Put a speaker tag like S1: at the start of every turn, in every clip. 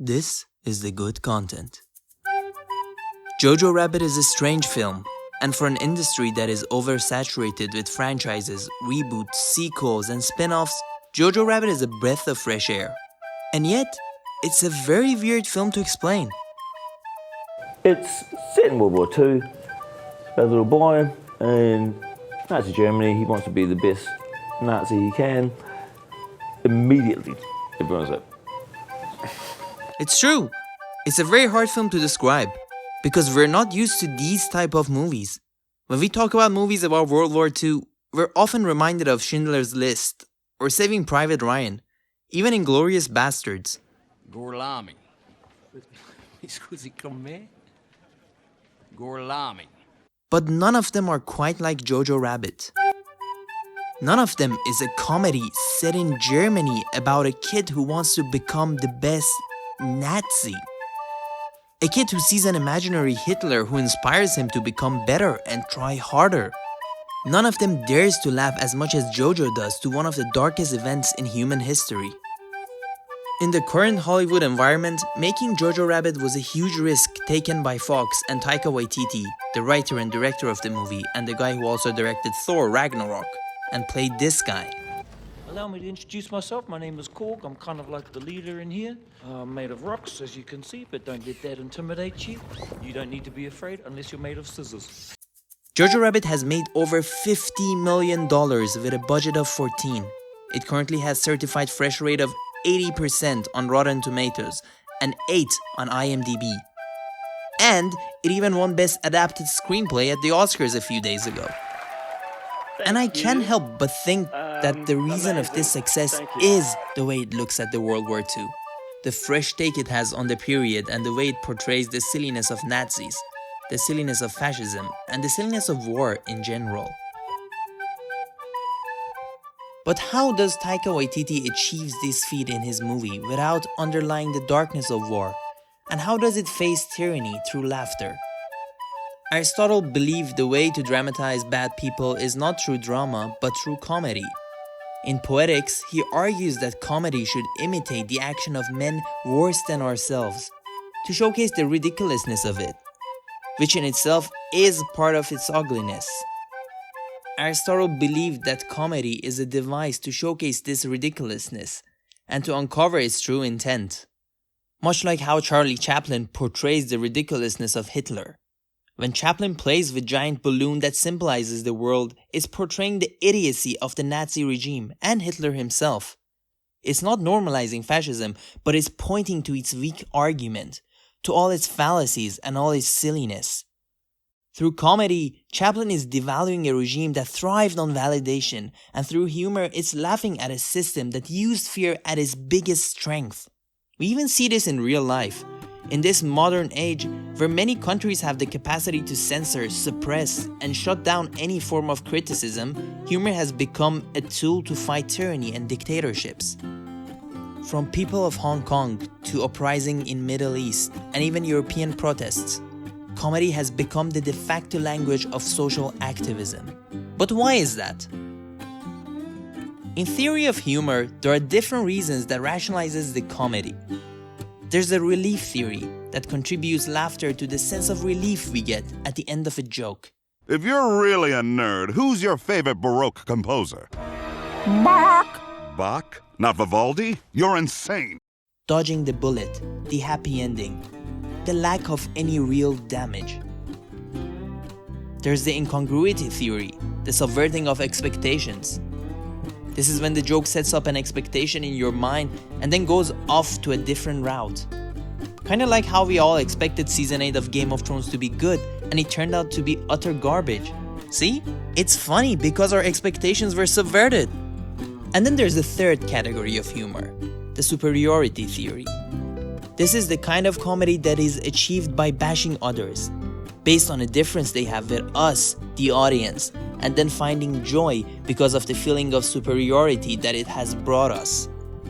S1: This is the good content. Jojo Rabbit is a strange film, and for an industry that is oversaturated with franchises, reboots, sequels, and spin-offs, Jojo Rabbit is a breath of fresh air. And yet, it's a very weird film to explain.
S2: It's set in World War II. A little boy in Nazi Germany. He wants to be the best Nazi he can. Immediately, everyone's like,
S1: It's true. It's a very hard film to describe, because we're not used to these type of movies. When we talk about movies about World War II, we're often reminded of Schindler's List, or Saving Private Ryan, even Inglourious Bastards.
S3: Gorlami. Scusi con me? Gorlami.
S1: But none of them are quite like Jojo Rabbit. None of them is a comedy set in Germany about a kid who wants to become the best Nazi. A kid who sees an imaginary Hitler who inspires him to become better and try harder. None of them dares to laugh as much as Jojo does to one of the darkest events in human history. In the current Hollywood environment, making Jojo Rabbit was a huge risk taken by Fox and Taika Waititi, the writer and director of the movie and the guy who also directed Thor Ragnarok, and played this guy.
S4: Allow me to introduce myself. My name is Korg. I'm kind of like the leader in here. I'm made of rocks, as you can see, but don't let that intimidate you. You don't need to be afraid unless you're made of scissors.
S1: Jojo Rabbit has made over $50 million with a budget of 14. It currently has certified fresh rate of 80% on Rotten Tomatoes and 8 on IMDb. And it even won Best Adapted Screenplay at the Oscars a few days ago. And I can't help but think that the reason of this success is the way it looks at the World War II. The fresh take it has on the period and the way it portrays the silliness of Nazis, the silliness of fascism, and the silliness of war in general. But how does Taika Waititi achieve this feat in his movie without underlying the darkness of war? And how does it face tyranny through laughter? Aristotle believed the way to dramatize bad people is not through drama, but through comedy. In Poetics, he argues that comedy should imitate the action of men worse than ourselves, to showcase the ridiculousness of it, which in itself is part of its ugliness. Aristotle believed that comedy is a device to showcase this ridiculousness, and to uncover its true intent. Much like how Charlie Chaplin portrays the ridiculousness of Hitler. When Chaplin plays with giant balloon that symbolizes the world, it's portraying the idiocy of the Nazi regime and Hitler himself. It's not normalizing fascism, but it's pointing to its weak argument, to all its fallacies and all its silliness. Through comedy, Chaplin is devaluing a regime that thrived on validation, and through humor, it's laughing at a system that used fear at its biggest strength. We even see this in real life. In this modern age, where many countries have the capacity to censor, suppress, and shut down any form of criticism, humor has become a tool to fight tyranny and dictatorships. From people of Hong Kong to uprising in Middle East and even European protests, comedy has become the de facto language of social activism. But why is that? In theory of humor, there are different reasons that rationalizes the comedy. There's a relief theory that contributes laughter to the sense of relief we get at the end of a joke.
S5: If you're really a nerd, who's your favorite Baroque composer?
S6: Bach.
S5: Bach? Not Vivaldi? You're insane.
S1: Dodging the bullet, the happy ending, the lack of any real damage. There's the incongruity theory, the subverting of expectations. This is when the joke sets up an expectation in your mind and then goes off to a different route. Kinda like how we all expected season 8 of Game of Thrones to be good and it turned out to be utter garbage. See? It's funny because our expectations were subverted. And then there's the third category of humor, the superiority theory. This is the kind of comedy that is achieved by bashing others, based on a difference they have with us, the audience, and then finding joy because of the feeling of superiority that it has brought us.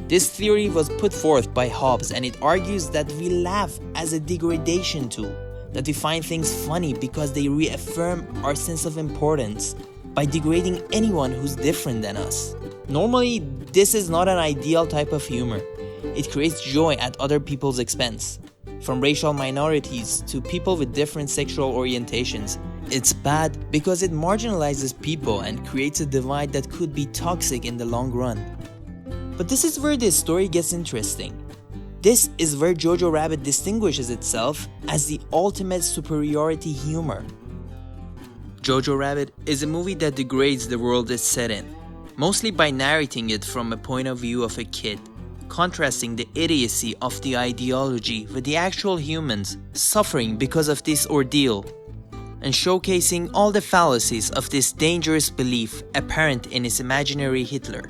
S1: This theory was put forth by Hobbes, and it argues that we laugh as a degradation tool, that we find things funny because they reaffirm our sense of importance by degrading anyone who's different than us. Normally, this is not an ideal type of humor. it creates joy at other people's expense. From racial minorities to people with different sexual orientations, it's bad because it marginalizes people and creates a divide that could be toxic in the long run. But this is where this story gets interesting. This is where Jojo Rabbit distinguishes itself as the ultimate superiority humor. Jojo Rabbit is a movie that degrades the world it's set in, mostly by narrating it from a point of view of a kid, contrasting the idiocy of the ideology with the actual humans suffering because of this ordeal, and showcasing all the fallacies of this dangerous belief apparent in its imaginary Hitler.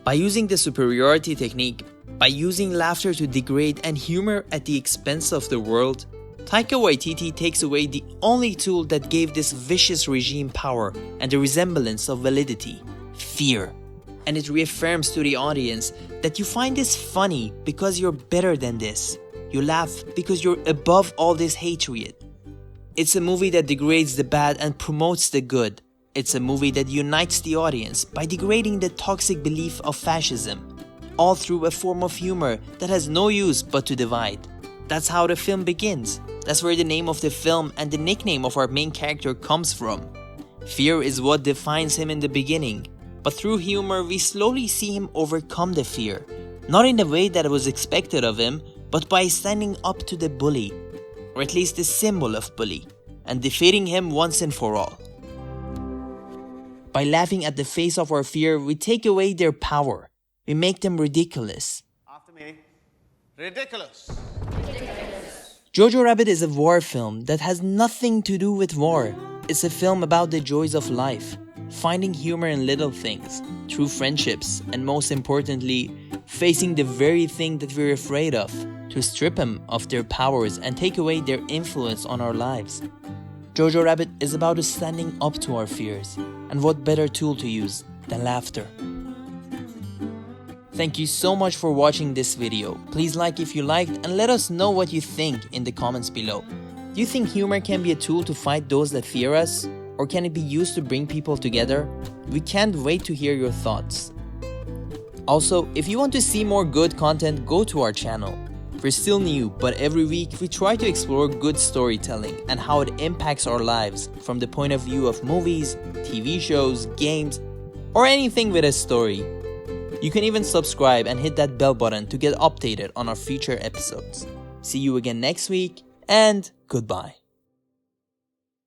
S1: By using the superiority technique, by using laughter to degrade and humor at the expense of the world, Taika Waititi takes away the only tool that gave this vicious regime power and a resemblance of validity: fear. And it reaffirms to the audience that you find this funny because you're better than this. You laugh because you're above all this hatred. It's a movie that degrades the bad and promotes the good. It's a movie that unites the audience by degrading the toxic belief of fascism, all through a form of humor that has no use but to divide. That's how the film begins. That's where the name of the film and the nickname of our main character comes from. Fear is what defines him in the beginning, but through humor we slowly see him overcome the fear, not in the way that was expected of him, but by standing up to the bully, or at least the symbol of bully, and defeating him once and for all. By laughing at the face of our fear, we take away their power. We make them ridiculous.
S7: After me. Ridiculous.
S1: Jojo Rabbit is a war film that has nothing to do with war. It's a film about the joys of life, finding humor in little things, true friendships, and most importantly, facing the very thing that we're afraid of, to strip them of their powers and take away their influence on our lives. Jojo Rabbit is about us standing up to our fears, and what better tool to use than laughter. Thank you so much for watching this video. Please like if you liked and let us know what you think in the comments below. Do you think humor can be a tool to fight those that fear us? Or can it be used to bring people together? We can't wait to hear your thoughts. Also, if you want to see more good content, go to our channel. We're still new, but every week we try to explore good storytelling and how it impacts our lives from the point of view of movies, TV shows, games, or anything with a story. You can even subscribe and hit that bell button to get updated on our future episodes. See you again next week, and goodbye.